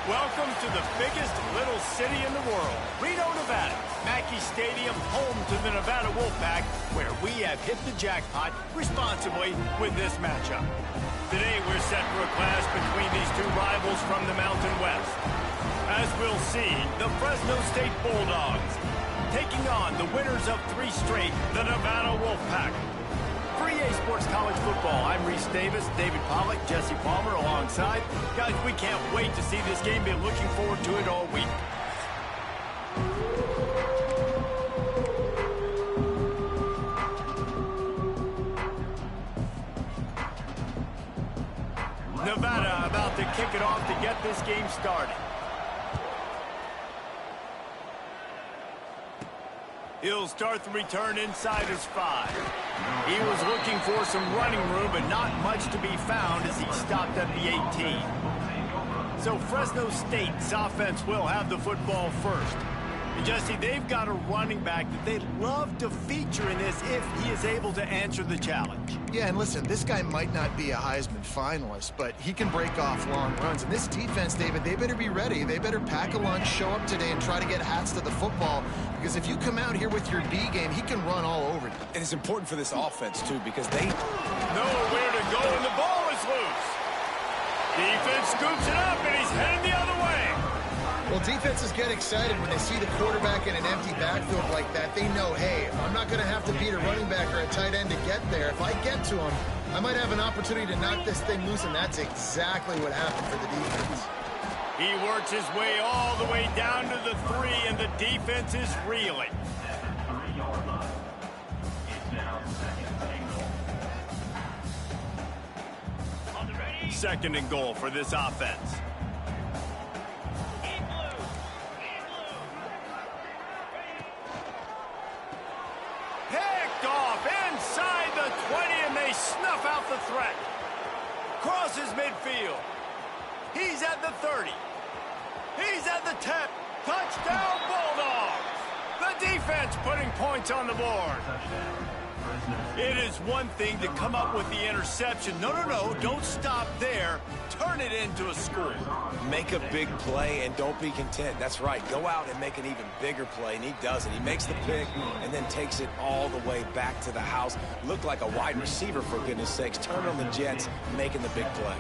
Welcome to the biggest little city in the world, Reno, Nevada. Mackey Stadium, home to the Nevada Wolfpack, where we have hit the jackpot responsibly with this matchup. Today, we're set for a clash between these two rivals from the Mountain West. As we'll see, the Fresno State Bulldogs taking on the winners of 3 straight, the Nevada Wolfpack. For EA Sports College Football, I'm Reese Davis, David Pollack, Jesse Palmer alongside. Guys, we can't wait to see this game. Been looking forward to it all week. Nevada about to kick it off to get this game started. He'll start the return inside his 5. He was looking for some running room, but not much to be found as he stopped at the 18. So Fresno State's offense will have the football first. And Jesse, they've got a running back that they'd love to feature in this if he is able to answer the challenge. Yeah, and listen, this guy might not be a Heisman finalist, but he can break off long runs. And this defense, David, they better be ready. They better pack a lunch, show up today, and try to get hats to the football. Because if you come out here with your B game, he can run all over you. And it's important for this offense, too, because they know where to go, and the ball is loose. Defense scoops it up, and he's headed the other way. Well, defenses get excited when they see the quarterback in an empty backfield like that. They know, hey, I'm not going to have to beat a running back or a tight end to get there. If I get to him, I might have an opportunity to knock this thing loose, and that's exactly what happened for the defense. He works his way all the way down to the 3, and the defense is reeling. Second and goal for this offense. Picked off inside the 20, and they snuff out the threat. Crosses midfield. He's at the 30. He's at the 10. Touchdown, Bulldogs! The defense putting points on the board. It is one thing to come up with the interception. No, don't stop there. Turn it into a score. make a big play and don't be content. That's right. Go out and make an even bigger play, and he does it. He makes the pick and then takes it all the way back to the house. Looked like a wide receiver, for goodness sakes. Turn on the Jets, making the big play.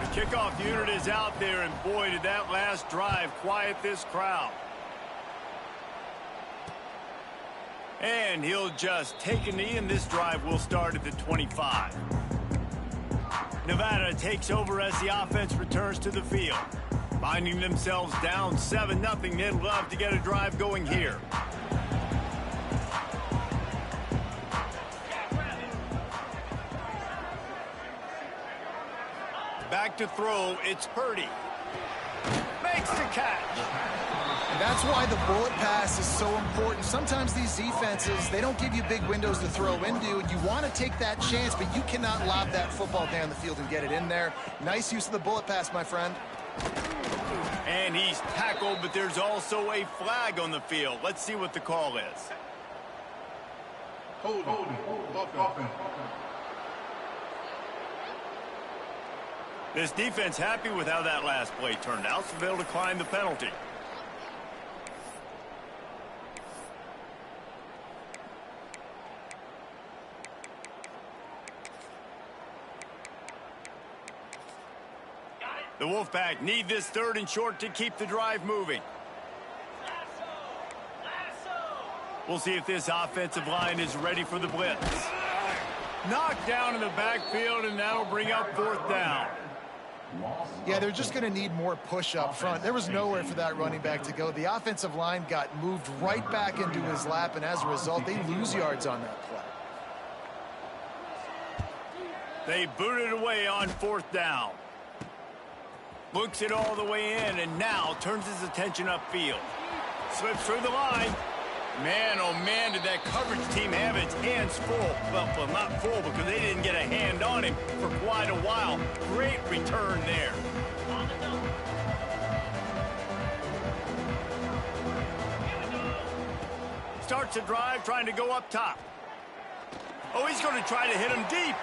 The kickoff unit is out there, and boy, did that last drive quiet this crowd. And he'll just take a knee, and this drive will start at the 25. Nevada takes over as the offense returns to the field. Finding themselves down 7-0, they'd love to get a drive going here. Back to throw, it's Purdy. Makes the catch. And that's why the bullet pass is so important. Sometimes these defenses, they don't give you big windows to throw into, and you want to take that chance, but you cannot lob that football down the field and get it in there. Nice use of the bullet pass, my friend. And he's tackled, but there's also a flag on the field. Let's see what the call is. Hold offense. This defense happy with how that last play turned out, so they'll decline the penalty. The Wolfpack need this 3rd and short to keep the drive moving. We'll see if this offensive line is ready for the blitz. Knocked down in the backfield, and that'll bring up 4th down. Yeah, they're just going to need more push up front. There was nowhere for that running back to go. The offensive line got moved right back into his lap, and as a result, they lose yards on that play. They booted away on 4th down. Looks it all the way in, and now turns his attention upfield. Slips through the line. Man, oh man, did that coverage team have its hands full. Well, not full because they didn't get a hand on him for quite a while. Great return there. Starts the drive, trying to go up top. Oh, he's going to try to hit him deep.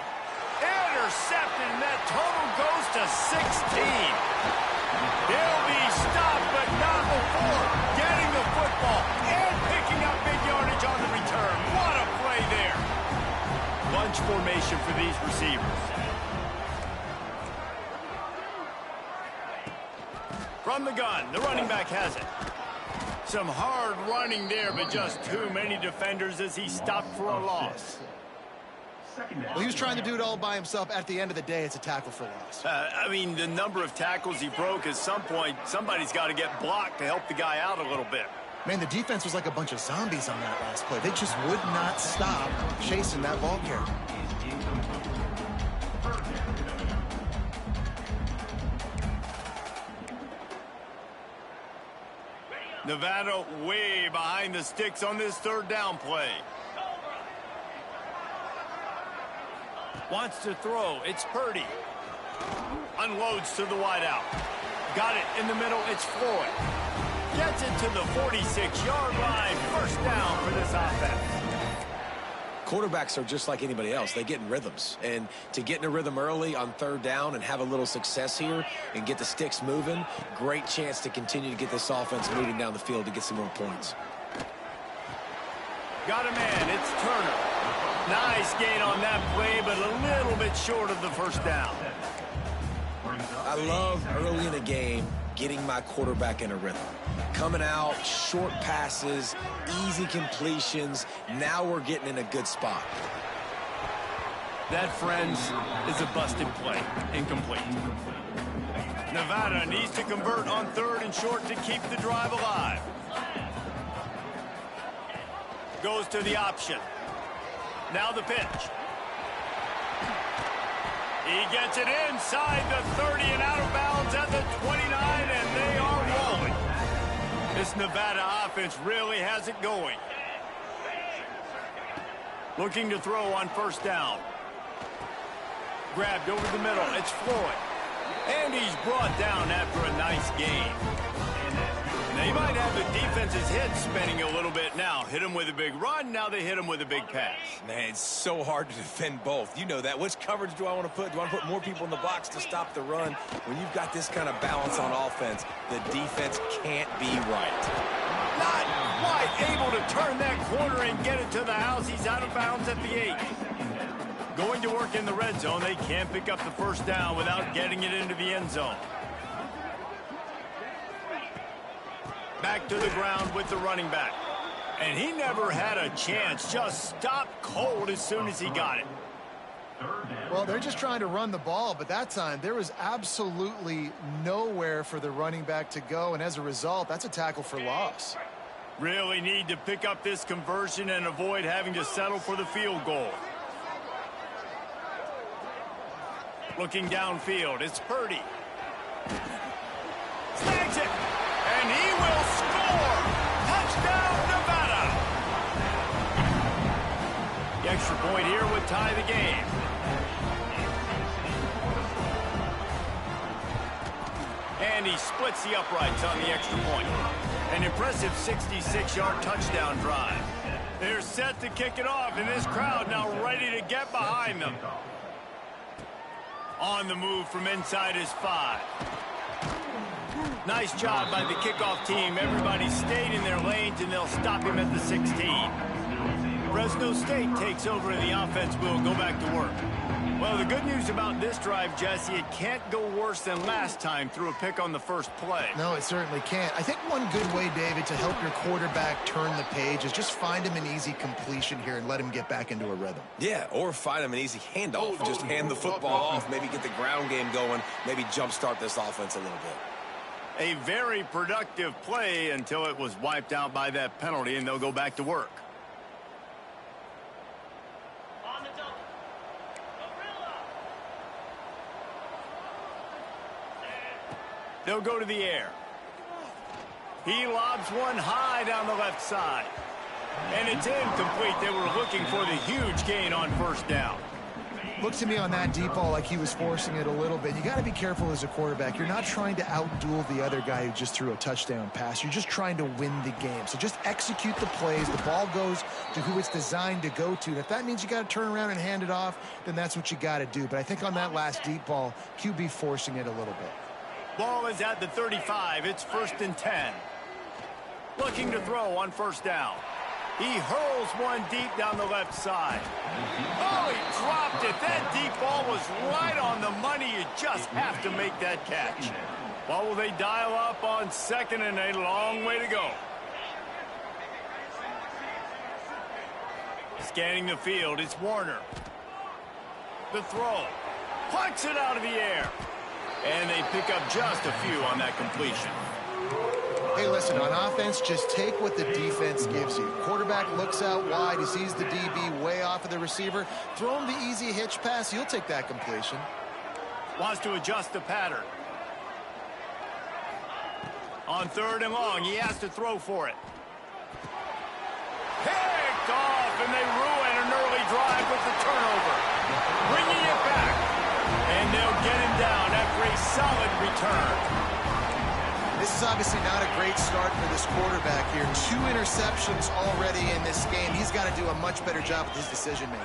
Intercepted, and that total goes to 16. They'll be these receivers. From the gun, the running back has it. Some hard running there, but just too many defenders as he stopped for a loss. Well, he was trying to do it all by himself. At the end of the day, it's a tackle for loss. I mean, the number of tackles he broke, at some point, somebody's got to get blocked to help the guy out a little bit. Man, the defense was like a bunch of zombies on that last play. They just would not stop chasing that ball carrier. Nevada way behind the sticks on this third down play. Wants to throw. It's Purdy. Unloads to the wideout. Got it in the middle. It's Floyd. Gets it to the 46-yard line. First down for this offense. Quarterbacks are just like anybody else. They get in rhythms. And to get in a rhythm early on third down and have a little success here and get the sticks moving, great chance to continue to get this offense moving down the field to get some more points. Got a man. It's Turner. Nice gain on that play, but a little bit short of the first down. I love early in the game getting my quarterback in a rhythm. Coming out, short passes, easy completions. Now we're getting in a good spot. That, friends, is a busted play. Incomplete. Nevada needs to convert on third and short to keep the drive alive. Goes to the option. Now the pitch. He gets it inside the 30 and out of bounds at the 29, and they are rolling. This Nevada offense really has it going. Looking to throw on first down. Grabbed over the middle. It's Floyd. And he's brought down after a nice game. They might have the defense's head spinning a little bit now. Hit him with a big run, now they hit him with a big pass. Man, it's so hard to defend both. You know that. Which coverage do I want to put? Do I want to put more people in the box to stop the run? When you've got this kind of balance on offense, the defense can't be right. Not quite able to turn that corner and get it to the house. He's out of bounds at the 8. Going to work in the red zone. They can't pick up the first down without getting it into the end zone. Back to the ground with the running back. And he never had a chance. Just stopped cold as soon as he got it. Well, they're just trying to run the ball, but that time there was absolutely nowhere for the running back to go, and as a result, that's a tackle for loss. Really need to pick up this conversion and avoid having to settle for the field goal. Looking downfield, it's Purdy. Snags it, and he will score! Touchdown, Nevada! The extra point here would tie the game. And he splits the uprights on the extra point. An impressive 66-yard touchdown drive. They're set to kick it off, and this crowd now ready to get behind them. On the move from inside his 5. Nice job by the kickoff team. Everybody stayed in their lanes, and they'll stop him at the 16. Fresno State takes over, and the offense will go back to work. Well, the good news about this drive, Jesse, it can't go worse than last time through a pick on the first play. No, it certainly can't. I think one good way, David, to help your quarterback turn the page is just find him an easy completion here and let him get back into a rhythm. Yeah, or find him an easy handoff. Just hand the football off, maybe get the ground game going, maybe jumpstart this offense a little bit. A very productive play until it was wiped out by that penalty, and they'll go back to work. They'll go to the air. He lobs one high down the left side. And it's incomplete. They were looking for the huge gain on first down. Looked to me on that deep ball like he was forcing it a little bit. You got to be careful as a quarterback. You're not trying to outduel the other guy who just threw a touchdown pass. You're just trying to win the game. So just execute the plays. The ball goes to who it's designed to go to. And if that means you got to turn around and hand it off, then that's what you got to do. But I think on that last deep ball, QB forcing it a little bit. Ball is at the 35. It's 1st and 10. Looking to throw on first down. He hurls one deep down the left side. Oh, he dropped it. That deep ball was right on the money. You just have to make that catch. What will they dial up on second and a long way to go? Scanning the field, it's Warner. The throw. Punts it out of the air. And they pick up just a few on that completion. Hey, listen, on offense, just take what the defense gives you. Quarterback looks out wide. He sees the DB way off of the receiver. Throw him the easy hitch pass. You'll take that completion. Wants to adjust the pattern. On third and long, he has to throw for it. Picked off, and they ruin an early drive with the turnover. Bringing it back. And they'll get him down after a solid return. This is obviously not a great start for this quarterback here. 2 interceptions already in this game. He's got to do a much better job with his decision-making.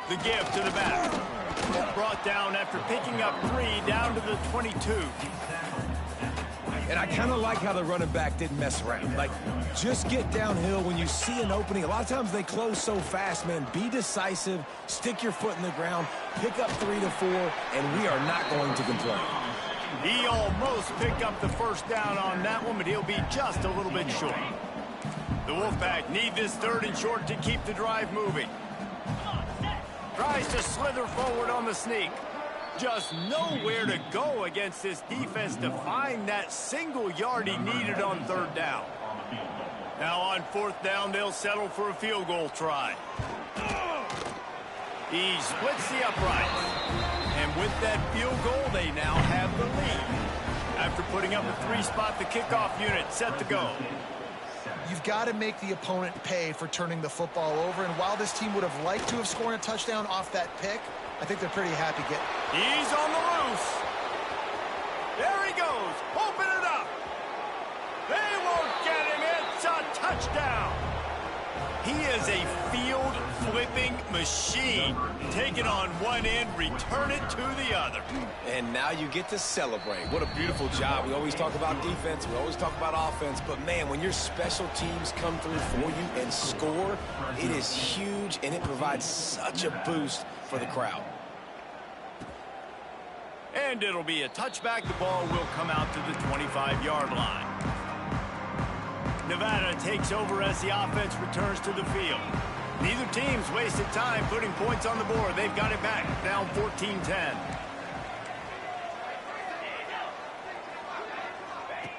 The give to the back. Brought down after picking up 3 down to the 22. And I kind of like how the running back didn't mess around. Like, just get downhill when you see an opening. A lot of times they close so fast, man. Be decisive, stick your foot in the ground, pick up 3 to 4, and we are not going to complain. He almost picked up the first down on that one, but he'll be just a little bit short. The Wolfpack need this third and short to keep the drive moving. Tries to slither forward on the sneak. Just nowhere to go against this defense to find that single yard he needed on third down. Now on fourth down, they'll settle for a field goal try. He splits the uprights. And with that field goal, they now have the lead. After putting up a 3-spot, the kickoff unit set to go. You've got to make the opponent pay for turning the football over. And while this team would have liked to have scored a touchdown off that pick, I think they're pretty happy getting it. He's on the loose. There he goes. Open it up. They won't get him. It's a touchdown. He is a field-flipping machine. Take it on one end, return it to the other. And now you get to celebrate. What a beautiful job. We always talk about defense. We always talk about offense. But, man, when your special teams come through for you and score, it is huge, and it provides such a boost for the crowd. And it'll be a touchback. The ball will come out to the 25-yard line. Nevada takes over as the offense returns to the field. Neither team's wasted time putting points on the board. They've got it back, down 14-10.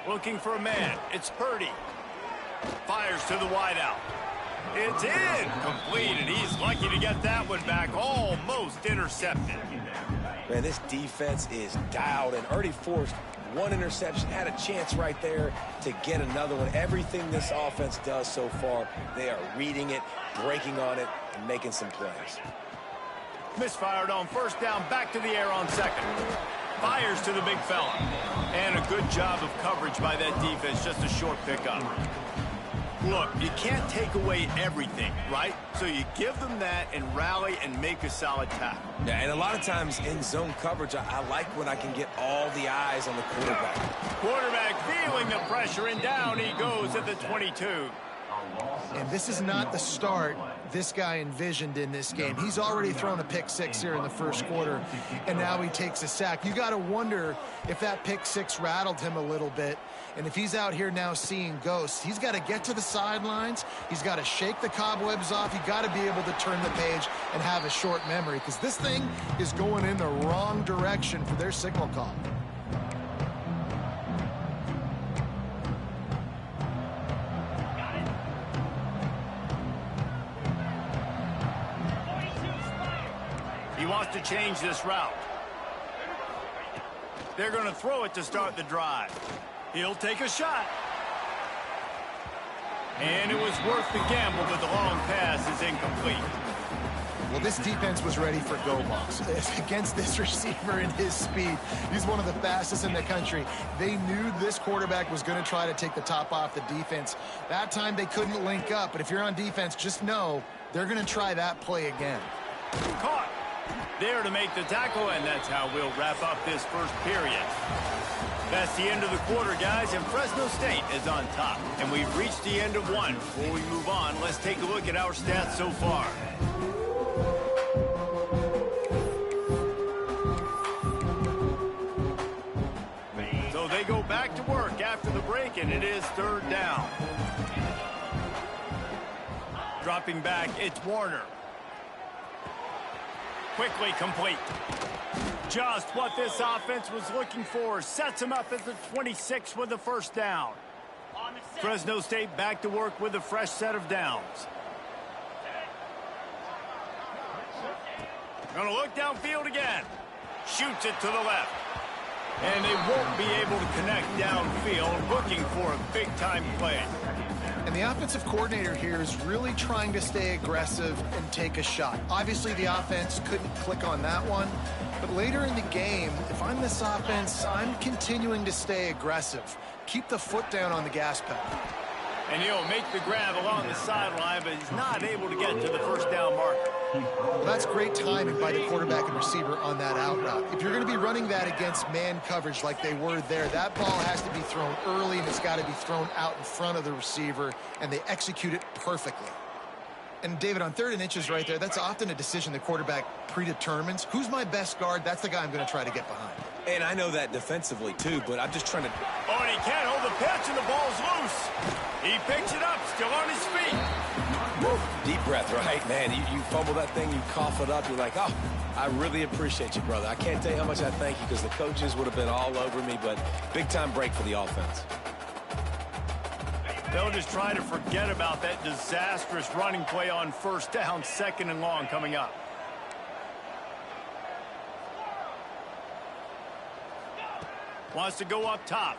Looking for a man. It's Purdy. Fires to the wideout. It's in. Completed. He's lucky to get that one back. Almost intercepted. Man, this defense is dialed and already forced one interception. Had a chance right there to get another one. Everything this offense does so far, they are reading it, breaking on it, and making some plays. Misfired on first down, back to the air on second. Fires to the big fella. And a good job of coverage by that defense, just a short pickup. Look, you can't take away everything, right? So you give them that and rally and make a solid tackle. Yeah, and a lot of times in zone coverage, I like when I can get all the eyes on the quarterback. Quarterback feeling the pressure, and down he goes at the 22. And this is not the start this guy envisioned in this game. He's already thrown a pick six here in the first quarter, and now he takes a sack. You got to wonder if that pick six rattled him a little bit. And if he's out here now seeing ghosts, he's got to get to the sidelines. He's got to shake the cobwebs off. You got to be able to turn the page and have a short memory, because this thing is going in the wrong direction for their signal call. He wants to change this route. They're going to throw it to start the drive. He'll take a shot. And it was worth the gamble, but the long pass is incomplete. Well, this defense was ready for go balls against this receiver and his speed. He's one of the fastest in the country. They knew this quarterback was going to try to take the top off the defense. That time they couldn't link up, but if you're on defense, just know they're going to try that play again. Caught. There to make the tackle, and that's how we'll wrap up this first period. That's the end of the quarter, guys, and Fresno State is on top. And we've reached the end of one. Before we move on, let's take a look at our stats so far. So they go back to work after the break, and it is third down. Dropping back, it's Warner. Quickly complete. Just what this offense was looking for. Sets him up at the 26 with the first down. Fresno State back to work with a fresh set of downs. Gonna look downfield again. Shoots it to the left. And they won't be able to connect downfield, looking for a big-time play. And the offensive coordinator here is really trying to stay aggressive and take a shot. Obviously, the offense couldn't click on that one. But later in the game, if I'm this offense, I'm continuing to stay aggressive. Keep the foot down on the gas pedal. And he'll make the grab along the sideline, but he's not able to get to the first down marker. Well, that's great timing by the quarterback and receiver on that out route. If you're going to be running that against man coverage like they were there, that ball has to be thrown early, and it's got to be thrown out in front of the receiver, and they execute it perfectly. And, David, on 3rd and inches right there, that's often a decision the quarterback predetermines. Who's my best guard? That's the guy I'm going to try to get behind. And I know that defensively, too, but I'm just trying to... Oh, and he can't hold the pitch, and the ball's loose. He picks it up, still on his feet. Woo. Deep breath, right? Man, you fumble that thing, you cough it up, you're like, oh, I really appreciate you, brother. I can't tell you how much I thank you because the coaches would have been all over me, but big-time break for the offense. They'll just try to forget about that disastrous running play on first down, 2nd and long coming up. Wants to go up top.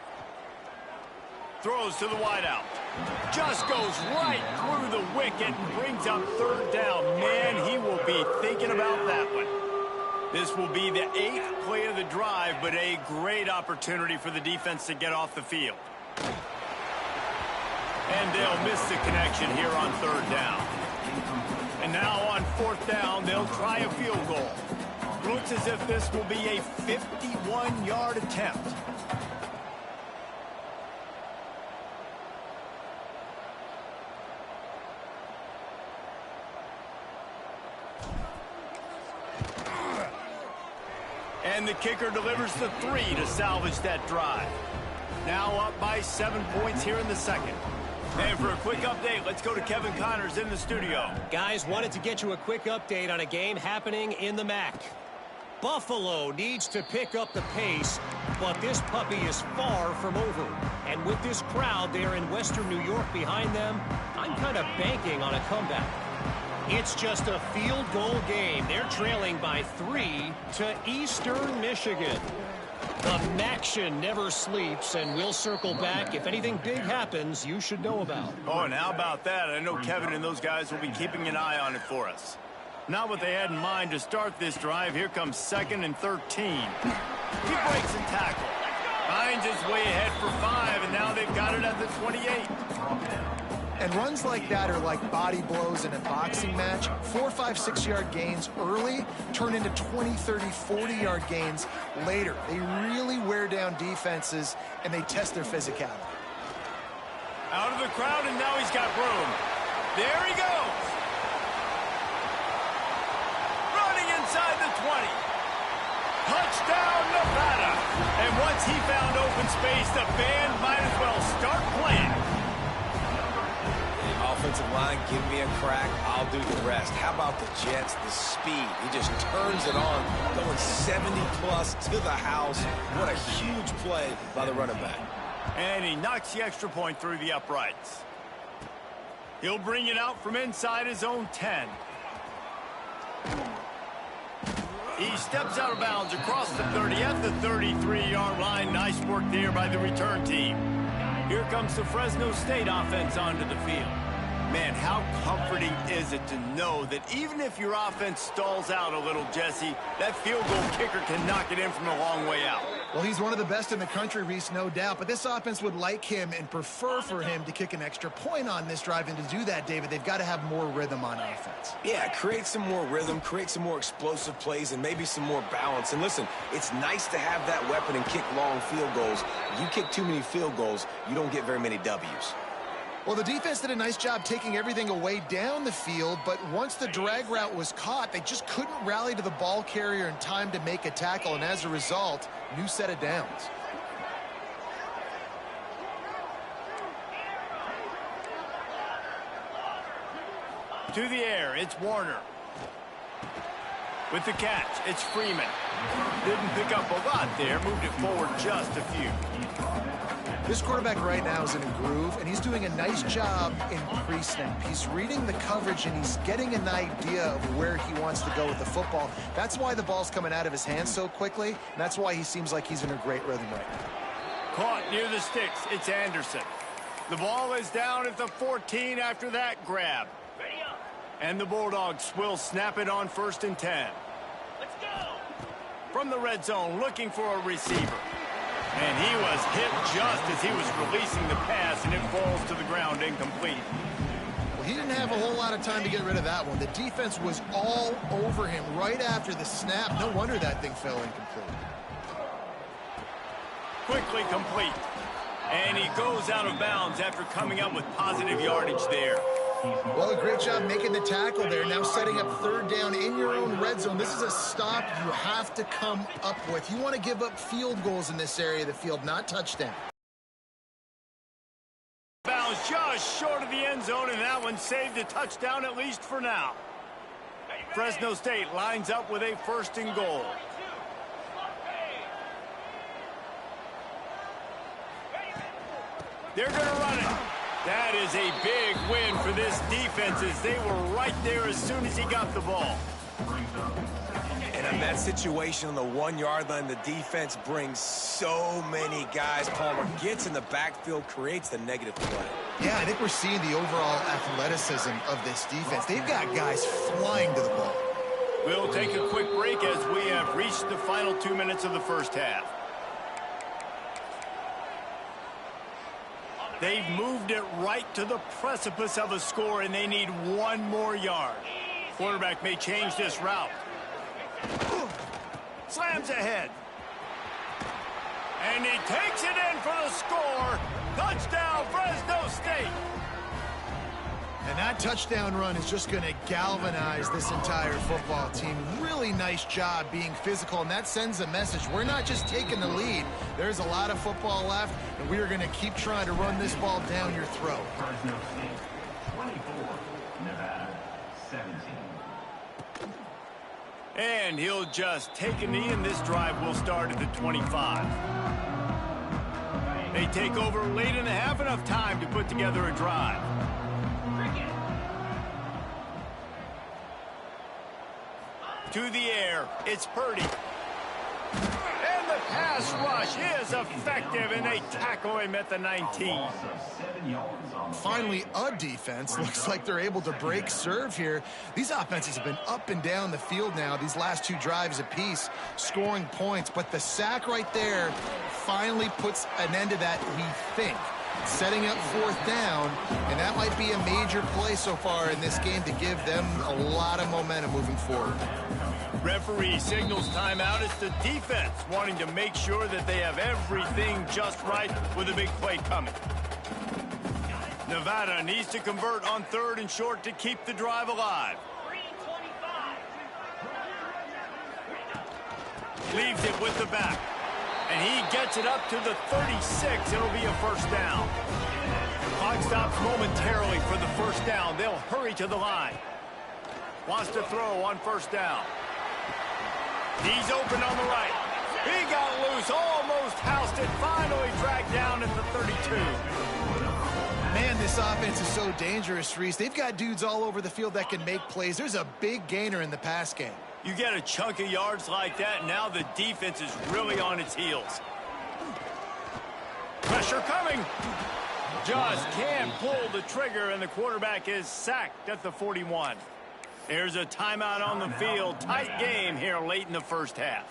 Throws to the wideout. Just goes right through the wicket and brings up 3rd down. Man, he will be thinking about that one. This will be the 8th play of the drive, but a great opportunity for the defense to get off the field. And they'll miss the connection here on 3rd down. And now on 4th down, they'll try a field goal. Looks as if this will be a 51-yard attempt. And the kicker delivers the 3 to salvage that drive. Now up by 7 points here in the 2nd. And for a quick update, let's go to Kevin Connors in the studio. Guys, wanted to get you a quick update on a game happening in the MAC. Buffalo needs to pick up the pace, but this puppy is far from over. And with this crowd there in Western New York behind them, I'm kind of banking on a comeback. It's just a field goal game. They're trailing by 3 to Eastern Michigan. The Maction never sleeps, and we'll circle back. If anything big happens, you should know about. Oh, and how about that? I know Kevin and those guys will be keeping an eye on it for us. Not what they had in mind to start this drive. Here comes 2nd and 13. He breaks a tackle. Finds his way ahead for 5, and now they've got it at the 28. And runs like that are like body blows in a boxing match. 4, 5, 6-yard gains early turn into 20, 30, 40-yard gains later. They really wear down defenses, and they test their physicality. Out of the crowd, and now he's got room. There he goes. Running inside the 20. Touchdown, Nevada. And once he found open space, the band might as well start playing. Offensive line, give me a crack, I'll do the rest. How about the Jets, the speed? He just turns it on, going 70-plus to the house. What a huge play by the running back. And he knocks the extra point through the uprights. He'll bring it out from inside his own 10. He steps out of bounds across the 30 at the 33-yard line. Nice work there by the return team. Here comes the Fresno State offense onto the field. Man, how comforting is it to know that even if your offense stalls out a little, Jesse, that field goal kicker can knock it in from a long way out. Well, he's one of the best in the country, Reese, no doubt. But this offense would like him and prefer for him to kick an extra point on this drive. And to do that, David, they've got to have more rhythm on offense. Yeah, create some more rhythm, create some more explosive plays, and maybe some more balance. And listen, it's nice to have that weapon and kick long field goals. You kick too many field goals, you don't get very many W's. Well, the defense did a nice job taking everything away down the field, but once the drag route was caught, they just couldn't rally to the ball carrier in time to make a tackle, and as a result, new set of downs. To the air, it's Warner. With the catch, it's Freeman. Didn't pick up a lot there, moved it forward just a few. This quarterback right now is in a groove, and he's doing a nice job in pre-snap. He's reading the coverage, and he's getting an idea of where he wants to go with the football. That's why the ball's coming out of his hands so quickly, and that's why he seems like he's in a great rhythm right now. Caught near the sticks, it's Anderson. The ball is down at the 14 after that grab. And the Bulldogs will snap it on 1st and 10. Let's go! From the red zone, looking for a receiver. And he was hit just as he was releasing the pass, and it falls to the ground incomplete. Well, he didn't have a whole lot of time to get rid of that one. The defense was all over him right after the snap. No wonder that thing fell incomplete. Quickly complete. And he goes out of bounds after coming up with positive yardage there. Well, a great job making the tackle there. Now setting up 3rd down in your own red zone. This is a stop you have to come up with. You want to give up field goals in this area of the field, not touchdown. Bounds just short of the end zone, and that one saved a touchdown at least for now. Fresno State lines up with a 1st and goal. They're going to run it. That is a big win for this defense, as they were right there as soon as he got the ball. And in that situation on the 1-yard line, the defense brings so many guys. Palmer gets in the backfield, creates the negative play. Yeah, I think we're seeing the overall athleticism of this defense. They've got guys flying to the ball. We'll take a quick break as we have reached the final 2 minutes of the first half. They've moved it right to the precipice of a score, and they need 1 more yard. Quarterback may change this route. Slams ahead. And he takes it in for the score. Touchdown, Fresno State. And that touchdown run is just going to galvanize this entire football team. Really nice job being physical, and that sends a message. We're not just taking the lead. There's a lot of football left, and we are going to keep trying to run this ball down your throat. Fresno State, 24, Nevada, 17. And he'll just take a knee, and this drive will start at the 25. They take over late in the half, enough time to put together a drive. To the air, it's Purdy. And the pass rush is effective, and they tackle him at the 19. Finally, a defense. Looks like they're able to break serve here. These offenses have been up and down the field now, these last 2 drives apiece, scoring points. But the sack right there finally puts an end to that, we think. Setting up 4th down, and that might be a major play so far in this game to give them a lot of momentum moving forward. Referee signals timeout. It's the defense wanting to make sure that they have everything just right with a big play coming. Nevada needs to convert on 3rd and short to keep the drive alive. Leaves it with the back. And he gets it up to the 36. It'll be a 1st down. Clock stops momentarily for the 1st down. They'll hurry to the line. Wants to throw on 1st down. He's open on the right. He got loose, almost housed it, finally dragged down at the 32. Man, this offense is so dangerous, Reese. They've got dudes all over the field that can make plays. There's a big gainer in the pass game. You get a chunk of yards like that, now the defense is really on its heels. Pressure coming. Just can't pull the trigger, and the quarterback is sacked at the 41. There's a timeout on the field. Tight game here late in the first half.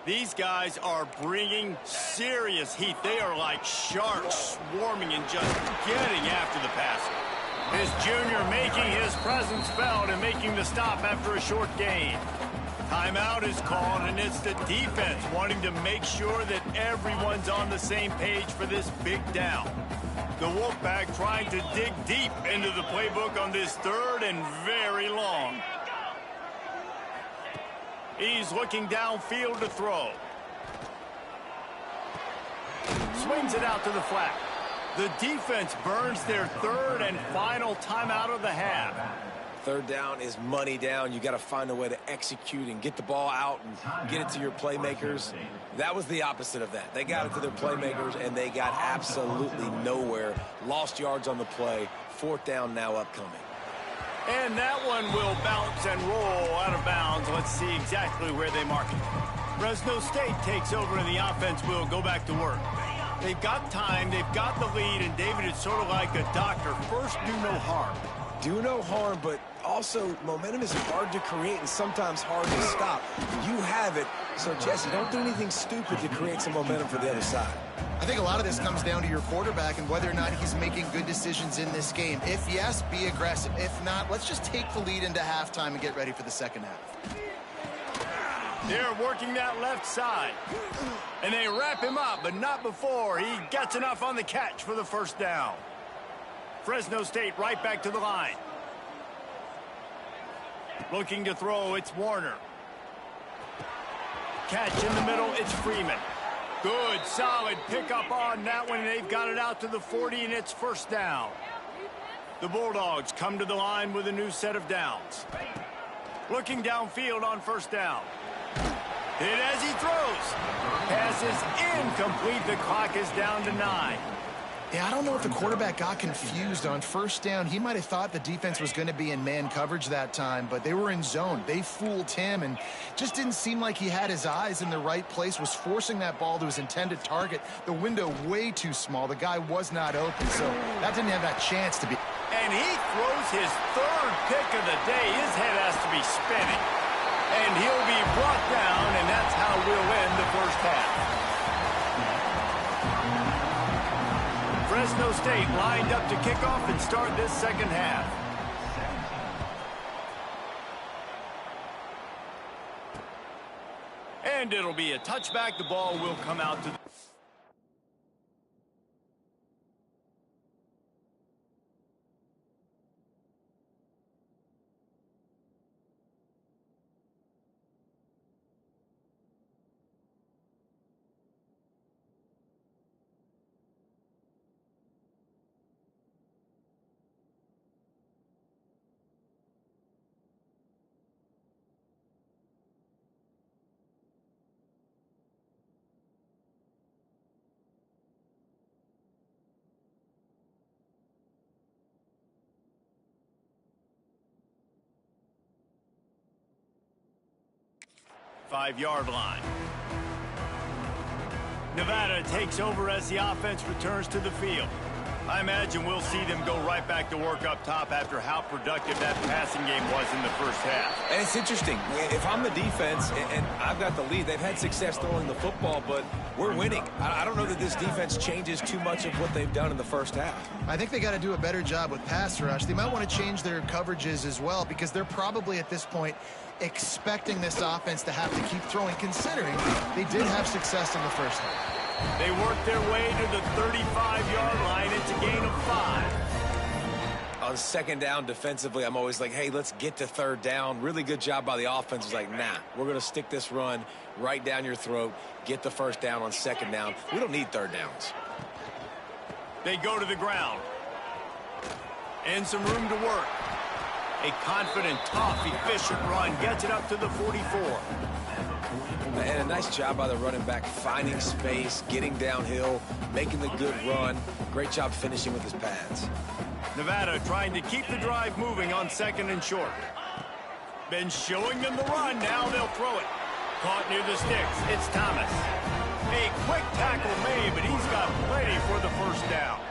These guys are bringing serious heat. They are like sharks swarming and just getting after the passer. His junior making his presence felt and making the stop after a short gain. Timeout is called, and it's the defense wanting to make sure that everyone's on the same page for this big down. The Wolfpack trying to dig deep into the playbook on this third and very long. He's looking downfield to throw. Swings it out to the flat. The defense burns their third and final timeout of the half. Third down is money down. You got to find a way to execute and get the ball out and get it to your playmakers. That was the opposite of that. They got it to their playmakers, and they got absolutely nowhere. Lost yards on the play. Fourth down now upcoming. And that one will bounce and roll out of bounds. Let's see exactly where they mark it. Fresno State takes over, and the offense will go back to work. They've got time, they've got the lead, and David, it's sort of like a doctor. First, do no harm. Do no harm, but also momentum is hard to create and sometimes hard to stop. You have it, so Jesse, don't do anything stupid to create some momentum for the other side. I think a lot of this comes down to your quarterback and whether or not he's making good decisions in this game. If yes, be aggressive. If not, let's just take the lead into halftime and get ready for the second half. They're working that left side. And they wrap him up, but not before he gets enough on the catch for the first down. Fresno State right back to the line. Looking to throw, it's Warner. Catch in the middle, it's Freeman. Good, solid pickup on that one. They've got it out to the 40, and it's first down. The Bulldogs come to the line with a new set of downs. Looking downfield on first down. Hit as he throws. Pass is incomplete. The clock is down to 9. Yeah, I don't know if the quarterback got confused on first down. He might have thought the defense was going to be in man coverage that time, but they were in zone. They fooled him and just didn't seem like he had his eyes in the right place, was forcing that ball to his intended target. The window way too small. The guy was not open, so that didn't have that chance to be. And he throws his third pick of the day. His head has to be spinning. And he'll be brought down, and that's how we'll end the first half. Fresno State lined up to kick off and start this second half. And it'll be a touchback. The ball will come out to the... Five-yard line. Nevada takes over as the offense returns to the field. I imagine we'll see them go right back to work up top after how productive that passing game was in the first half. And it's interesting. If I'm the defense and I've got the lead, they've had success throwing the football, but we're winning. I don't know that this defense changes too much of what they've done in the first half. I think they got to do a better job with pass rush. They might want to change their coverages as well because they're probably at this point expecting this offense to have to keep throwing, considering they did have success in the first half. They worked their way to the 35-yard line. It's a gain of 5. On second down defensively, I'm always like, hey, let's get to third down. Really good job by the offense. It's like, nah, we're going to stick this run right down your throat, get the first down on second down. We don't need third downs. They go to the ground. And some room to work. A confident, tough, efficient run gets it up to the 44. And a nice job by the running back, finding space, getting downhill, making the good run. Great job finishing with his pads. Nevada trying to keep the drive moving on second and short. Been showing them the run. Now they'll throw it. Caught near the sticks. It's Thomas. A quick tackle made, but he's got plenty for the first down.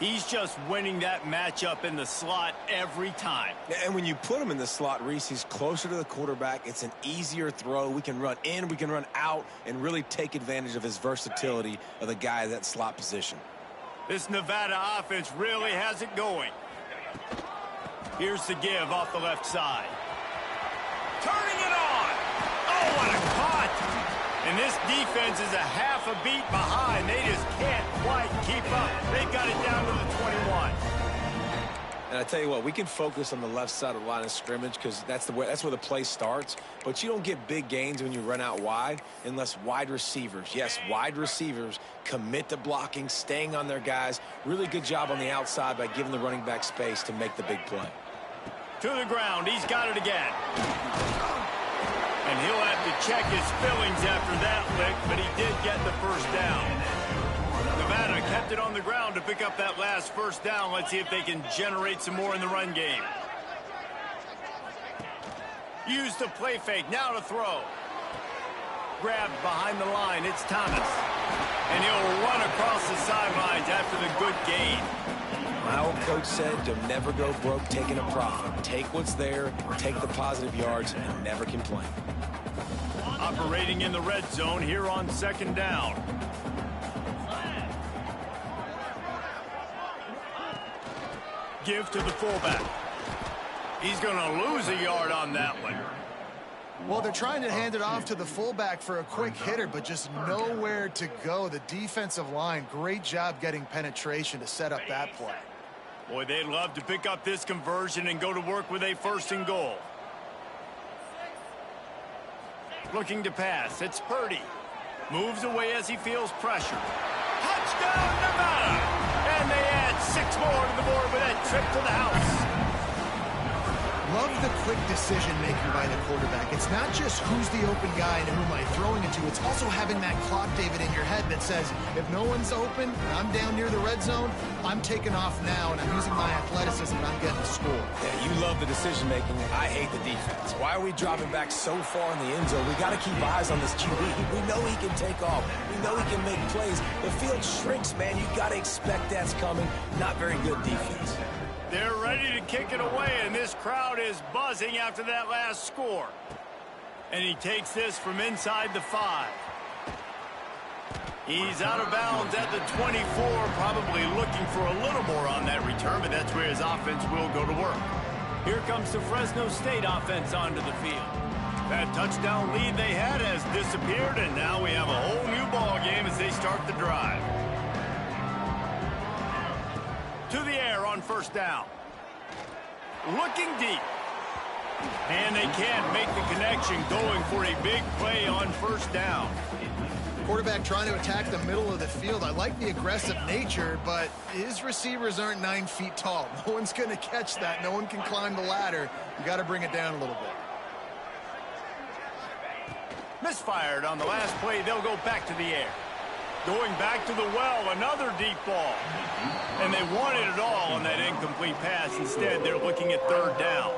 He's just winning that matchup in the slot every time. And when you put him in the slot, Reese, he's closer to the quarterback. It's an easier throw. We can run in, we can run out, and really take advantage of his versatility of the guy at that slot position. This Nevada offense really has it going. Here's the give off the left side. Turning it on. Oh, what a cut. And this defense is a half a beat behind. They just can't quite keep up. They've got it down to the 21. And I tell you what, we can focus on the left side of the line of scrimmage because that's where the play starts. But you don't get big gains when you run out wide unless wide receivers, yes, wide receivers, commit to blocking, staying on their guys. Really good job on the outside by giving the running back space to make the big play. To the ground. He's got it again. And he'll have to check his fillings after that lick, but he did get the first down. Nevada kept it on the ground to pick up that last first down. Let's see if they can generate some more in the run game. Use the play fake. Now to throw. Grabbed behind the line. It's Thomas. And he'll run across the sidelines after the good gain. My old coach said, you'll never go broke taking a profit. Take what's there, take the positive yards, and never complain. Operating in the red zone here on second down. Give to the fullback. He's going to lose a yard on that one. Well, they're trying to hand it off to the fullback for a quick hitter, but just nowhere to go. The defensive line, great job getting penetration to set up that play. Boy, they'd love to pick up this conversion and go to work with a first and goal. Looking to pass. It's Purdy. Moves away as he feels pressure. Touchdown, Nevada! And they add 6 more to the board with that trip to the house. Love the quick decision-making by the quarterback. It's not just who's the open guy and who am I throwing it to. It's also having that clock, David, in your head that says, if no one's open and I'm down near the red zone, I'm taking off now and I'm using my athleticism and I'm getting a score. Yeah, you love the decision-making. I hate the defense. Why are we dropping back so far in the end zone? We got to keep eyes on this QB. We know he can take off. We know he can make plays. The field shrinks, man. You got to expect that's coming. Not very good defense. They're ready to kick it away, and this crowd is buzzing after that last score. And he takes this from inside the 5. He's out of bounds at the 24, probably looking for a little more on that return, but that's where his offense will go to work. Here comes the Fresno State offense onto the field. That touchdown lead they had has disappeared, and now we have a whole new ball game as they start the drive. To the air on first down. Looking deep. And they can't make the connection, going for a big play on first down. Quarterback trying to attack the middle of the field. I like the aggressive nature, but his receivers aren't 9 feet tall. No one's going to catch that. No one can climb the ladder. You got to bring it down a little bit. Misfired on the last play. They'll go back to the air. Going back to the well, another deep ball. And they wanted it all on that incomplete pass. Instead, they're looking at third down.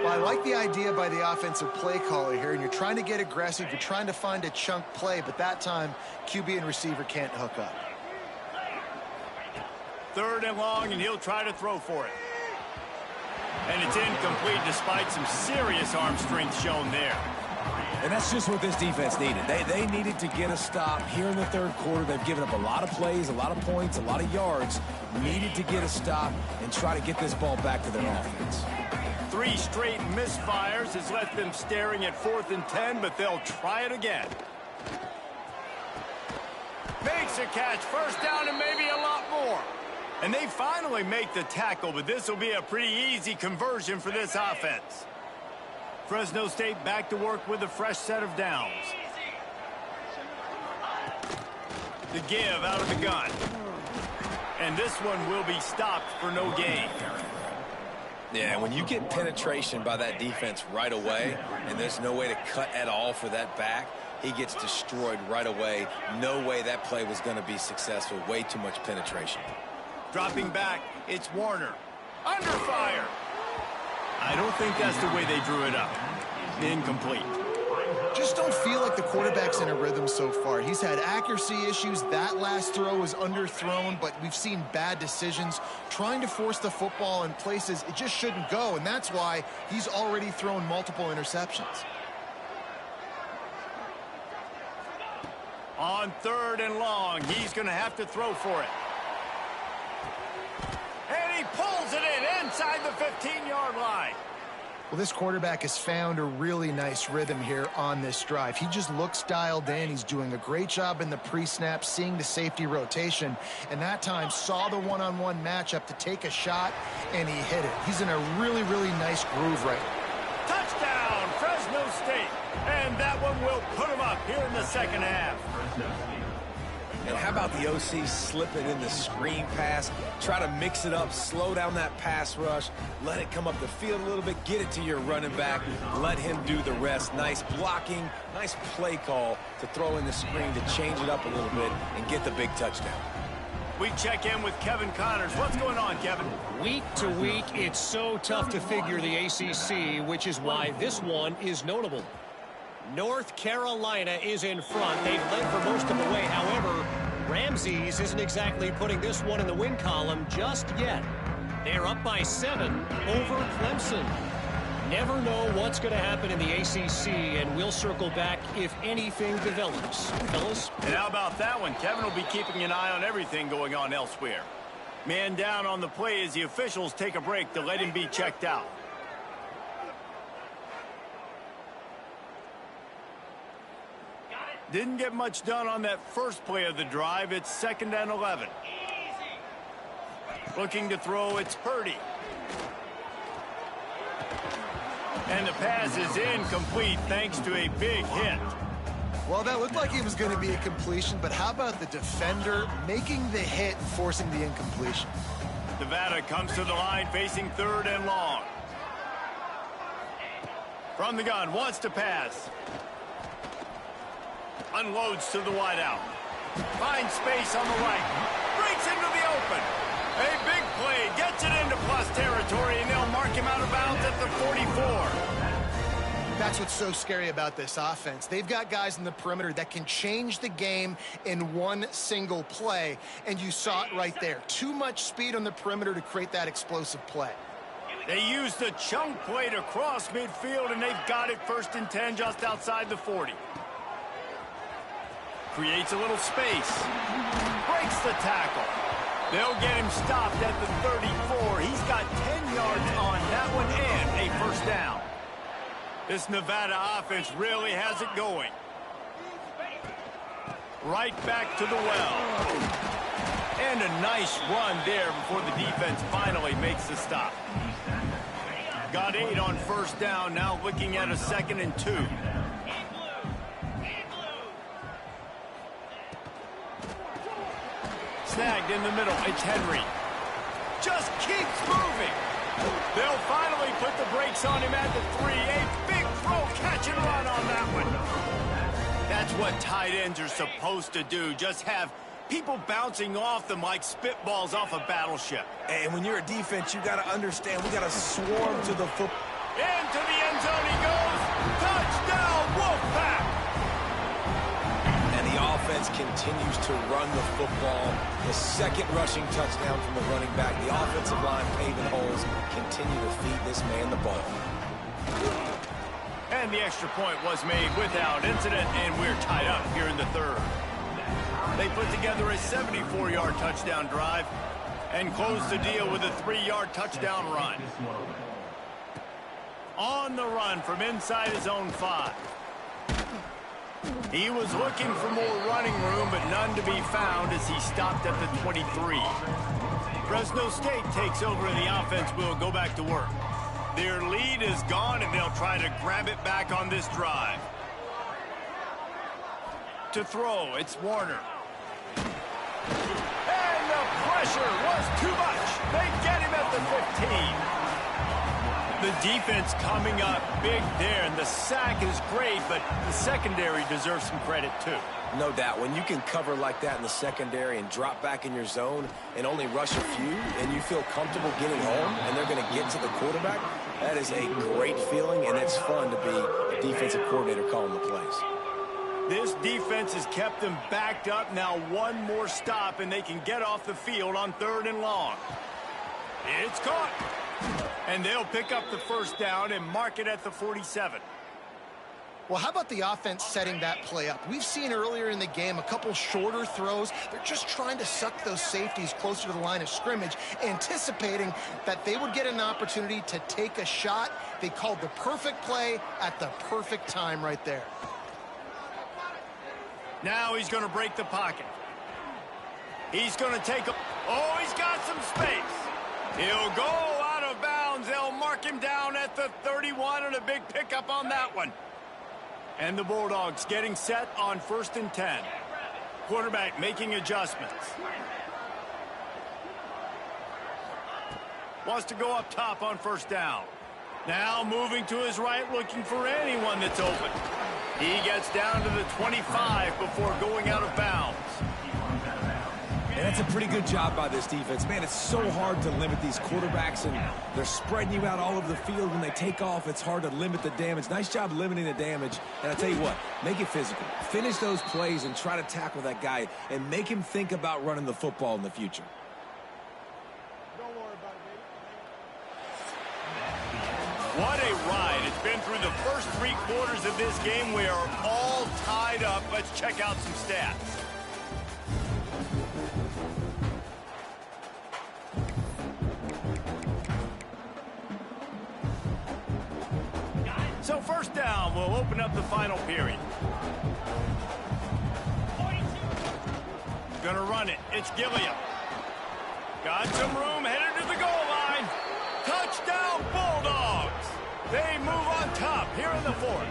Well, I like the idea by the offensive play caller here, and you're trying to get aggressive. You're trying to find a chunk play, but that time, QB and receiver can't hook up. Third and long, and he'll try to throw for it. And it's incomplete despite some serious arm strength shown there. And that's just what this defense needed. They needed to get a stop here in the third quarter. They've given up a lot of plays, a lot of points, a lot of yards. Needed to get a stop and try to get this ball back to their offense. 3 straight misfires has left them staring at 4th and 10, but they'll try it again. Makes a catch, first down, and maybe a lot more. And they finally make the tackle, but this will be a pretty easy conversion for this offense. Fresno State back to work with a fresh set of downs. The give out of the gun. And this one will be stopped for no gain. Yeah, when you get penetration by that defense right away, and there's no way to cut at all for that back, he gets destroyed right away. No way that play was going to be successful. Way too much penetration. Dropping back, it's Warner. Under fire. I don't think that's the way they drew it up. Incomplete. Just don't feel like the quarterback's in a rhythm so far. He's had accuracy issues. That last throw was underthrown, but we've seen bad decisions, trying to force the football in places it just shouldn't go, and that's why he's already thrown multiple interceptions. On 3rd and long, he's going to have to throw for it. And he pulls it in inside the 15-yard line. Well, this quarterback has found a really nice rhythm here on this drive. He just looks dialed in. He's doing a great job in the pre-snap, seeing the safety rotation, and that time saw the one-on-one matchup to take a shot, and he hit it. He's in a really, really nice groove right now. Touchdown, Fresno State. And that one will put him up here in the second half. And how about the OC slipping in the screen pass? Try to mix it up, slow down that pass rush, let it come up the field a little bit, get it to your running back, let him do the rest. Nice blocking, nice play call to throw in the screen to change it up a little bit and get the big touchdown. We check in with Kevin Connors. What's going on, Kevin? Week to week, it's so tough to figure the ACC, which is why this one is notable. North Carolina is in front. They've led for most of the way. However, Ramses isn't exactly putting this one in the win column just yet. They're up by 7 over Clemson. Never know what's going to happen in the ACC, and we'll circle back if anything develops. Fellas? And how about that one? Kevin will be keeping an eye on everything going on elsewhere. Man down on the play as the officials take a break to let him be checked out. Didn't get much done on that first play of the drive. It's 2nd and 11. Looking to throw, it's Purdy. And the pass is incomplete thanks to a big hit. Well, that looked like it was going to be a completion, but how about the defender making the hit and forcing the incompletion? Nevada comes to the line facing 3rd and long. From the gun, wants to pass. Unloads to the wideout. Finds space on the right. Breaks into the open. A big play. Gets it into plus territory, and they'll mark him out of bounds at the 44. That's what's so scary about this offense. They've got guys in the perimeter that can change the game in one single play, and you saw it right there. Too much speed on the perimeter to create that explosive play. They used the chunk play to cross midfield, and they've got it 1st and 10 just outside the 40. Creates a little space. Breaks the tackle. They'll get him stopped at the 34. He's got 10 yards on that one and a 1st down. This Nevada offense really has it going. Right back to the well. And a nice run there before the defense finally makes the stop. Got 8 on 1st down, now looking at a 2nd and 2. Snagged in the middle, it's Henry. Just keeps moving. They'll finally put the brakes on him at the 3. A big throw, catch and run on that one. That's what tight ends are supposed to do. Just have people bouncing off them like spitballs off a battleship. And when you're a defense, you got to understand, we got to swarm to the football. Into the end zone he goes. Touchdown, Wolfpack. And the offense continues to run the football. The 2nd rushing touchdown from the running back. The offensive line paving holes. Continue to feed this man the ball. And the extra point was made without incident, and we're tied up here in the 3rd. They put together a 74-yard touchdown drive and close the deal with a 3-yard touchdown run. On the run from inside his own 5. He was looking for more running room, but none to be found as he stopped at the 23. Fresno State takes over and the offense will go back to work. Their lead is gone, and they'll try to grab it back on this drive. To throw, it's Warner. And the pressure was too much. They get him at the 15. The defense coming up big there, and the sack is great, but the secondary deserves some credit too. No doubt. When you can cover like that in the secondary and drop back in your zone and only rush a few, and you feel comfortable getting home, and they're going to get to the quarterback, that is a great feeling, and it's fun to be a defensive coordinator calling the plays. This defense has kept them backed up. Now one more stop, and they can get off the field on 3rd and long. It's caught. And they'll pick up the first down and mark it at the 47. Well, how about the offense setting that play up? We've seen earlier in the game a couple shorter throws. They're just trying to suck those safeties closer to the line of scrimmage, anticipating that they would get an opportunity to take a shot. They called the perfect play at the perfect time right there. Now he's going to break the pocket. He's going to take a... Oh, he's got some space. He'll go out of bounds. They'll mark him down at the 31, and a big pickup on that one. And the Bulldogs getting set on 1st and 10. Quarterback making adjustments. Wants to go up top on 1st down. Now moving to his right, looking for anyone that's open. He gets down to the 25 before going out of bounds. And that's a pretty good job by this defense. Man, it's so hard to limit these quarterbacks, and they're spreading you out all over the field. When they take off, it's hard to limit the damage. Nice job limiting the damage. And I tell you what, make it physical. Finish those plays and try to tackle that guy and make him think about running the football in the future. What a ride. It's been through the first 3 quarters of this game. We are all tied up. Let's check out some stats. So 1st down will open up the final period. Gonna run it. It's Gilliam. Got some room, headed to the goal line. Touchdown, Bulldogs. They move on top here in the 4th.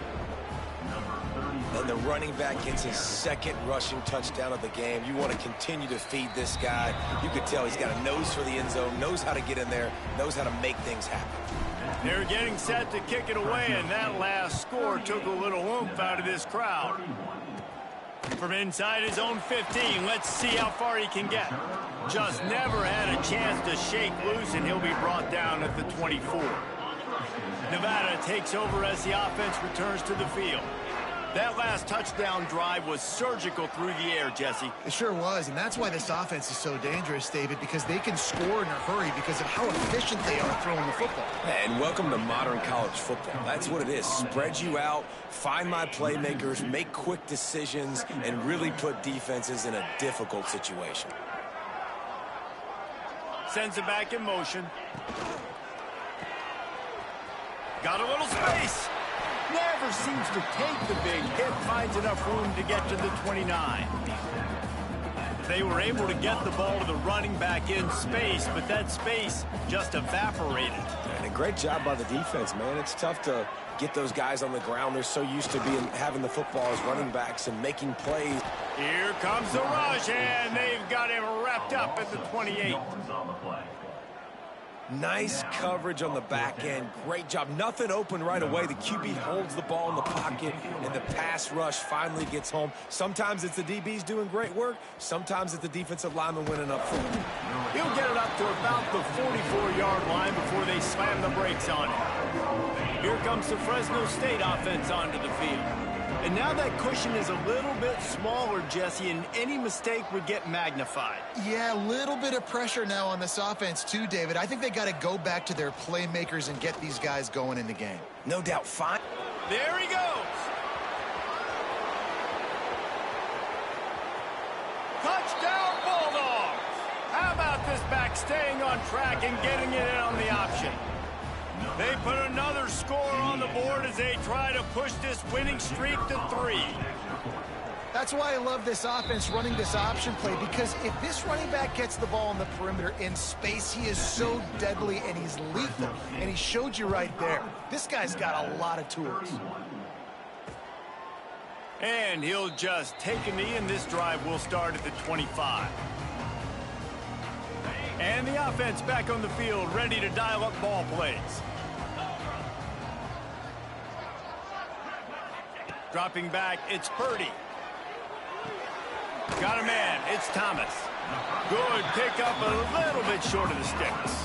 And the running back gets his 2nd rushing touchdown of the game. You want to continue to feed this guy. You could tell he's got a nose for the end zone, knows how to get in there, knows how to make things happen. They're getting set to kick it away, and that last score took a little oomph out of this crowd. From inside his own 15, let's see how far he can get. Just never had a chance to shake loose, and he'll be brought down at the 24. Nevada takes over as the offense returns to the field. That last touchdown drive was surgical through the air, Jesse. It sure was, and that's why this offense is so dangerous, David, because they can score in a hurry because of how efficient they are throwing the football. And welcome to modern college football. That's what it is. Spread you out, find my playmakers, make quick decisions, and really put defenses in a difficult situation. Sends it back in motion. Got a little space. Never seems to take the big hit. Finds enough room to get to the 29. They were able to get the ball to the running back in space, but that space just evaporated. And a great job by the defense, man. It's tough to get those guys on the ground. They're so used to having the football as running backs and making plays. Here comes the rush, and they've got him wrapped up at the 28. Nice coverage on the back end. Great job. Nothing open right away. The QB holds the ball in the pocket, and the pass rush finally gets home. Sometimes it's the DBs doing great work. Sometimes it's the defensive lineman winning up front. He'll get it up to about the 44-yard line before they slam the brakes on it. Here comes the Fresno State offense onto the field. And now that cushion is a little bit smaller, Jesse, and any mistake would get magnified. Yeah, a little bit of pressure now on this offense too, David. I think they got to go back to their playmakers and get these guys going in the game. No doubt. Fine. There he goes. Touchdown, Bulldogs. How about this back staying on track and getting it in on the option? They put another score on the board as they try to push this winning streak to 3. That's why I love this offense running this option play, because if this running back gets the ball on the perimeter in space, he is so deadly and he's lethal. And he showed you right there. This guy's got a lot of tools. And he'll just take a knee, and this drive will start at the 25. And the offense back on the field, ready to dial up ball plays. Dropping back, it's Purdy. Got a man, it's Thomas. Good pick up, a little bit short of the sticks.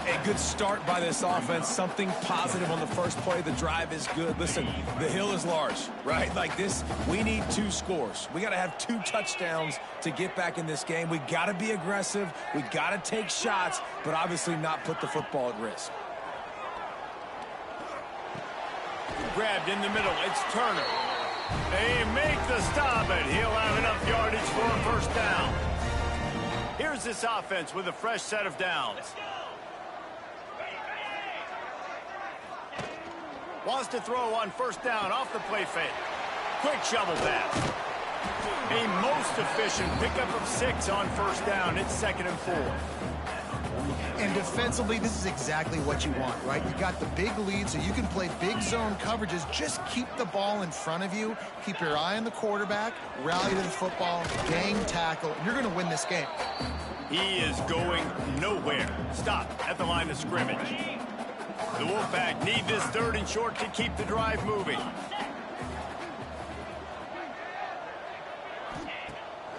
A good start by this offense. Something positive on the first play. The drive is good. Listen, the hill is large, right? Like this, we need 2 scores. We got to have 2 touchdowns to get back in this game. We got to be aggressive. We got to take shots, but obviously not put the football at risk. Grabbed in the middle. It's Turner. They make the stop, and he'll have enough yardage for a first down. Here's this offense with a fresh set of downs. Wants to throw on first down off the play fake. Quick shovel pass. A most efficient pickup of 6 on first down. It's 2nd and 4. And defensively, this is exactly what you want, right? You got the big lead, so you can play big zone coverages. Just keep the ball in front of you. Keep your eye on the quarterback. Rally to the football. Gang tackle. And you're going to win this game. He is going nowhere. Stop at the line of scrimmage. The Wolfpack need this 3rd and short to keep the drive moving.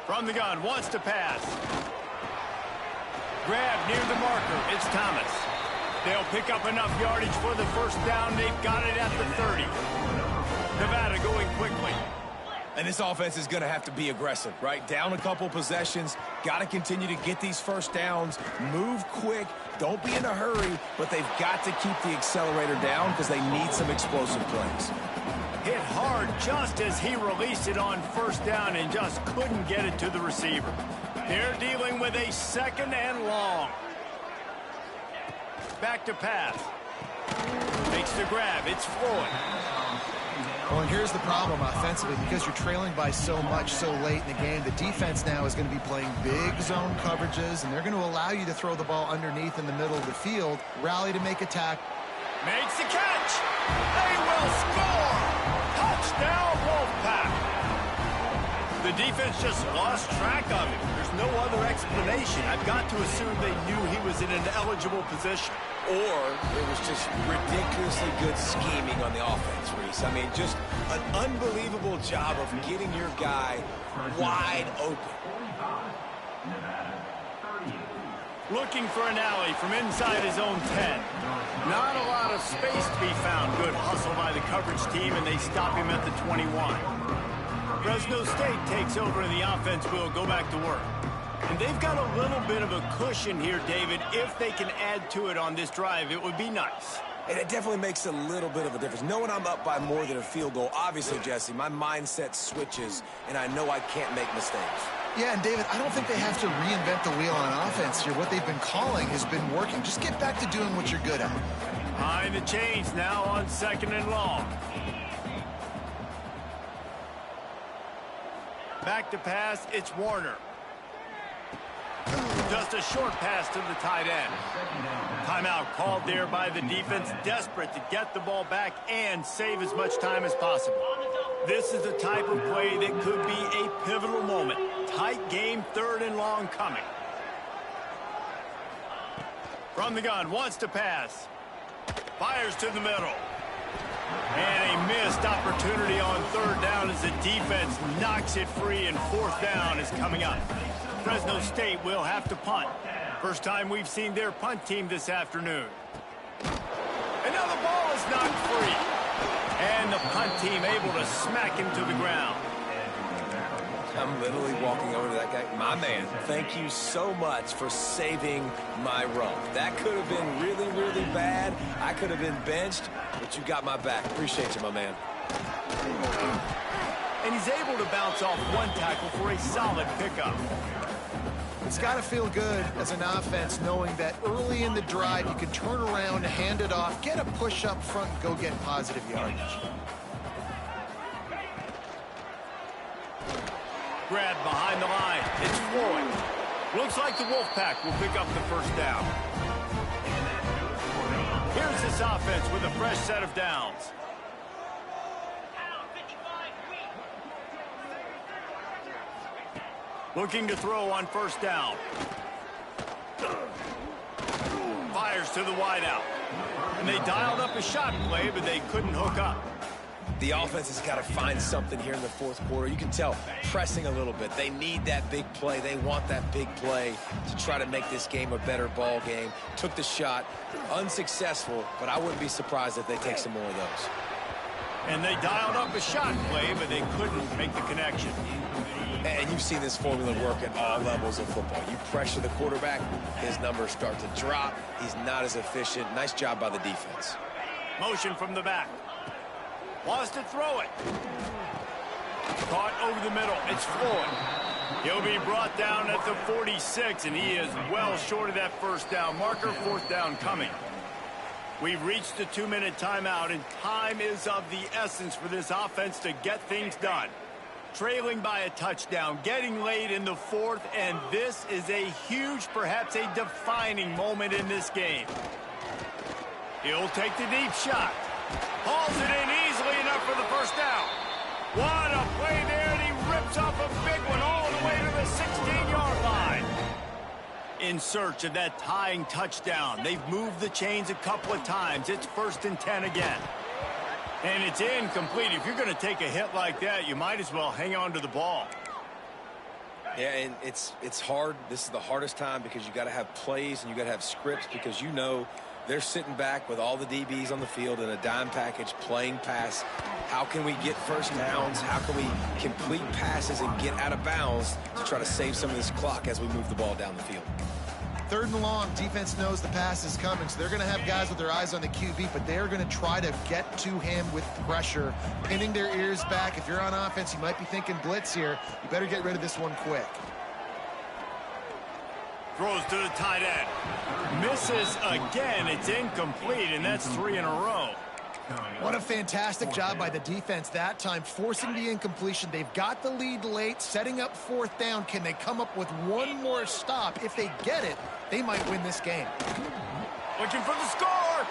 From the gun, wants to pass. Grab near the marker. It's Thomas. They'll pick up enough yardage for the first down. They've got it at the 30. Nevada going quickly. And this offense is going to have to be aggressive, right? Down a couple possessions. Got to continue to get these first downs. Move quick. Don't be in a hurry, but they've got to keep the accelerator down because they need some explosive plays. Hit hard just as he released it on first down and just couldn't get it to the receiver. They're dealing with a 2nd and long. Back to pass. Makes the grab. It's Floyd. Well, and here's the problem offensively. Because you're trailing by so much so late in the game, the defense now is going to be playing big zone coverages, and they're going to allow you to throw the ball underneath in the middle of the field, rally to make a tackle. Makes the catch. They will score. Touchdown, Wolfpack. The defense just lost track of him. There's no other explanation. I've got to assume they knew he was in an eligible position. Or it was just ridiculously good scheming on the offense, Reese. I mean, just an unbelievable job of getting your guy wide open. Looking for an alley from inside his own 10. Not a lot of space to be found. Good hustle by the coverage team, and they stop him at the 21. Fresno State takes over, and the offense will go back to work. And they've got a little bit of a cushion here, David. If they can add to it on this drive, it would be nice. And it definitely makes a little bit of a difference. Knowing I'm up by more than a field goal, obviously, Jesse, my mindset switches, and I know I can't make mistakes. Yeah, and David, I don't think they have to reinvent the wheel on offense here. What they've been calling has been working. Just get back to doing what you're good at. Behind the chains now on 2nd and long. Back to pass, it's Warner. Just a short pass to the tight end. Timeout called there by the defense, desperate to get the ball back and save as much time as possible. This is the type of play that could be a pivotal moment. Tight game, 3rd and long coming. From the gun, wants to pass. Fires to the middle. And a missed opportunity on 3rd down as the defense knocks it free, and 4th down is coming up. Fresno State will have to punt. First time we've seen their punt team this afternoon. And now the ball is knocked free. And the punt team able to smack him to the ground. I'm literally walking over to that guy. My man, thank you so much for saving my run. That could have been really, really bad. I could have been benched, but you got my back. Appreciate you, my man. And he's able to bounce off one tackle for a solid pickup. It's got to feel good as an offense knowing that early in the drive you can turn around, hand it off, get a push up front, and go get positive yardage. Grab behind the line. It's Floyd. Looks like the Wolfpack will pick up the first down. Here's this offense with a fresh set of downs. Looking to throw on first down. Fires to the wideout. And they dialed up a shot play, but they couldn't hook up. The offense has got to find something here in the fourth quarter. You can tell pressing a little bit. They need that big play. They want that big play to try to make this game a better ball game. Took the shot, unsuccessful, but I wouldn't be surprised if they take some more of those. And they dialed up a shot play, but they couldn't make the connection. And you've seen this formula work at all levels of football. You pressure the quarterback, his numbers start to drop. He's not as efficient. Nice job by the defense. Motion from the back. Wants to throw it. Caught over the middle. It's Floyd. He'll be brought down at the 46, and he is well short of that first down marker. Fourth down coming. We've reached the 2-minute timeout, and time is of the essence for this offense to get things done. Trailing by a touchdown, getting late in the fourth, and this is a huge, perhaps a defining moment in this game. He'll take the deep shot. Hauls it in easily enough for the first down. What a play there, and he rips off a big one all the way to the 16-yard line. In search of that tying touchdown. They've moved the chains a couple of times. It's 1st and 10 again. And it's incomplete. If you're going to take a hit like that, you might as well hang on to the ball. Yeah, and it's hard. This is the hardest time because you got to have plays and you got to have scripts because you know they're sitting back with all the DBs on the field in a dime package playing pass. How can we get first downs? How can we complete passes and get out of bounds to try to save some of this clock as we move the ball down the field? 3rd and long, defense knows the pass is coming, so they're going to have guys with their eyes on the QB, but they're going to try to get to him with pressure, pinning their ears back. If you're on offense, you might be thinking blitz here. You better get rid of this one quick. Throws to the tight end. Misses again. It's incomplete, and that's 3 in a row. What a fantastic job by the defense that time, forcing the incompletion. They've got the lead late, setting up 4th down. Can they come up with one more stop? If they get it, they might win this game. Looking for the score.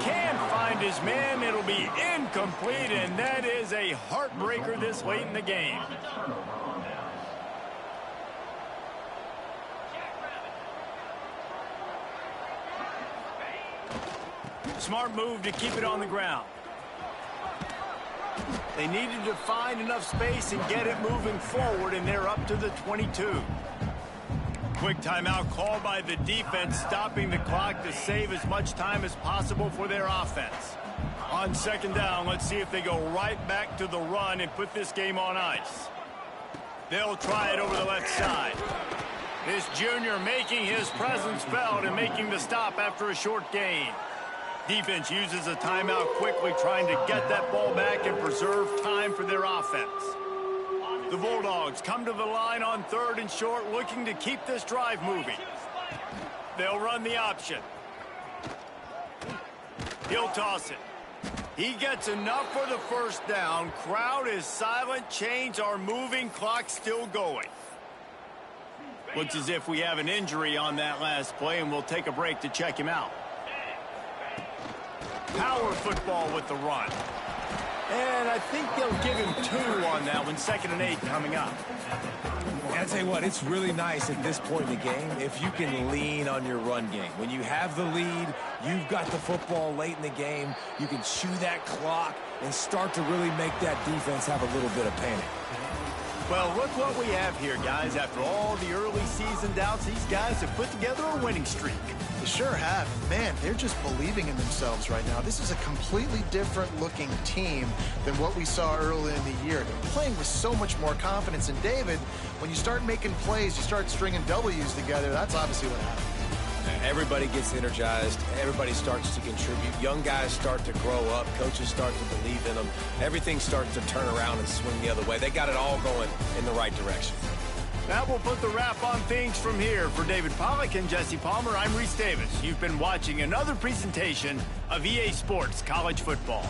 Can't find his man. It'll be incomplete, and that is a heartbreaker this late in the game. Smart move to keep it on the ground. They needed to find enough space and get it moving forward, and they're up to the 22. Quick timeout called by the defense, stopping the clock to save as much time as possible for their offense. On 2nd down, let's see if they go right back to the run and put this game on ice. They'll try it over the left side. This junior making his presence felt and making the stop after a short gain. Defense uses a timeout quickly, trying to get that ball back and preserve time for their offense. The Bulldogs come to the line on 3rd and short, looking to keep this drive moving. They'll run the option. He'll toss it. He gets enough for the first down. Crowd is silent. Chains are moving. Clock still going. Looks as if we have an injury on that last play, and we'll take a break to check him out. Power football with the run. And I think they'll give him 2 on that one. 2nd and 8 coming up. And I tell you what, it's really nice at this point in the game if you can lean on your run game. When you have the lead, you've got the football late in the game, you can chew that clock and start to really make that defense have a little bit of panic. Well, look what we have here, guys. After all the early season doubts, these guys have put together a winning streak. They sure have. Man, they're just believing in themselves right now. This is a completely different-looking team than what we saw early in the year. They're playing with so much more confidence. And, David, when you start making plays, you start stringing W's together, that's obviously what happens. Everybody gets energized. Everybody starts to contribute. Young guys start to grow up. Coaches start to believe in them. Everything starts to turn around and swing the other way. They got it all going in the right direction. That will put the wrap on things from here. For David Pollack and Jesse Palmer, I'm Reese Davis. You've been watching another presentation of EA Sports College Football.